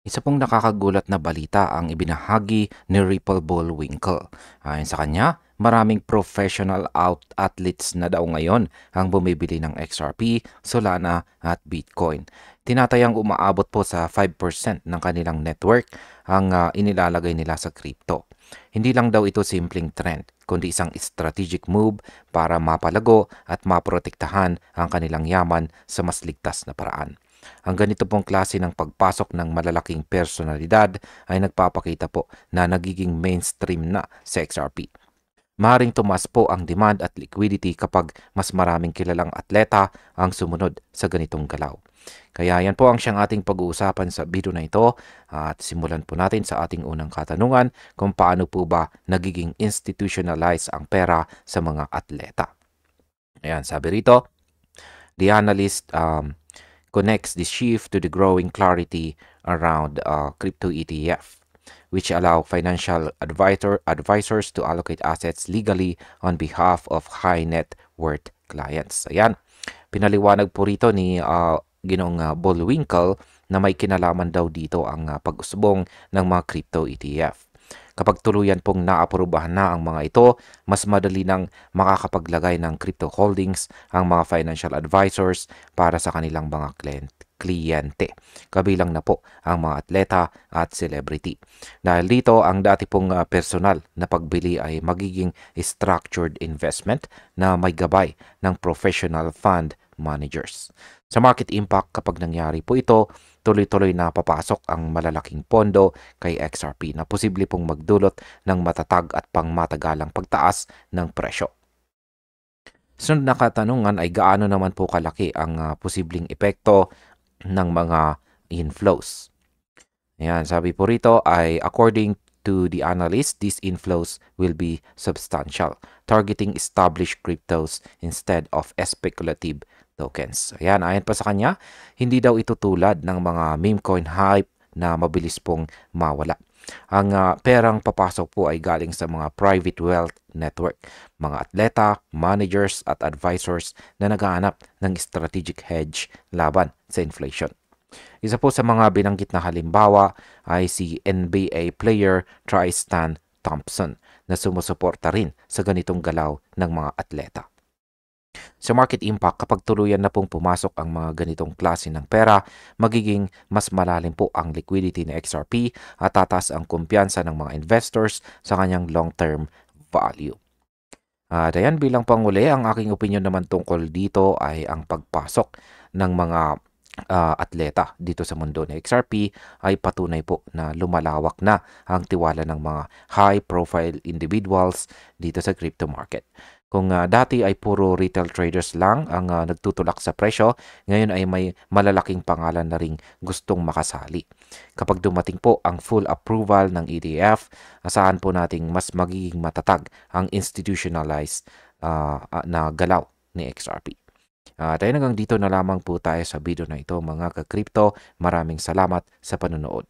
Isa pong nakakagulat na balita ang ibinahagi ni Ripple Bullwinkle. Ayon sa kanya, maraming professional athletes na daw ngayon ang bumibili ng XRP, Solana at Bitcoin. Tinatayang umaabot po sa 5% ng kanilang network ang inilalagay nila sa crypto. Hindi lang daw ito simpleng trend, kundi isang strategic move para mapalago at maprotektahan ang kanilang yaman sa mas ligtas na paraan. Ang ganito pong klase ng pagpasok ng malalaking personalidad ay nagpapakita po na nagiging mainstream na sa XRP. Maring tumas po ang demand at liquidity kapag mas maraming kilalang atleta ang sumunod sa ganitong galaw. Kaya yan po ang siyang ating pag-uusapan sa video na ito at simulan po natin sa ating unang katanungan kung paano po ba nagiging institutionalized ang pera sa mga atleta. Ayan, sabi rito, the analyst connects this shift to the growing clarity around crypto ETF, which allow financial advisors to allocate assets legally on behalf of high net worth clients. Ayan, pinaliwanag po rito ni Ginong Bullwinkle na may kinalaman daw dito ang pag-usbong ng mga crypto ETF. Kapag tuluyan pong naaprubahan na ang mga ito, mas madali nang makakapaglagay ng crypto holdings ang mga financial advisors para sa kanilang mga kliyente. Kabilang na po ang mga atleta at celebrity. Dahil dito, ang dati pong personal na pagbili ay magiging structured investment na may gabay ng professional fund managers. Sa market impact, kapag nangyari po ito, tuloy-tuloy na papasok ang malalaking pondo kay XRP na posible pong magdulot ng matatag at pangmatagalang pagtaas ng presyo. Sunod na katanungan ay gaano naman po kalaki ang posibleng epekto ng mga inflows. Ayan, sabi po rito ay according to the analyst, these inflows will be substantial, targeting established cryptos instead of speculative tokens. Ayan, ayon pa sa kanya, hindi daw ito tulad ng mga meme coin hype na mabilis pong mawala. Ang perang papasok po ay galing sa mga private wealth network, mga atleta, managers at advisors na naghahanap ng strategic hedge laban sa inflation. Isa po sa mga binanggit na halimbawa ay si NBA player Tristan Thompson na sumusuporta rin sa ganitong galaw ng mga atleta. Sa market impact, kapag tuluyan na pong pumasok ang mga ganitong klase ng pera, magiging mas malalim po ang liquidity ng XRP at tataas ang kumpiyansa ng mga investors sa kanyang long-term value. At ayan, bilang panguli, ang aking opinion naman tungkol dito ay ang pagpasok ng mga atleta dito sa mundo ng XRP ay patunay po na lumalawak na ang tiwala ng mga high-profile individuals dito sa crypto market. Kung dati ay puro retail traders lang ang nagtutulak sa presyo, ngayon ay may malalaking pangalan na ring gustong makasali. Kapag dumating po ang full approval ng ETF, asahan po nating mas magiging matatag ang institutionalized na galaw ni XRP. Tayo hanggang dito na lamang po tayo sa video na ito mga ka-crypto. Maraming salamat sa panonood.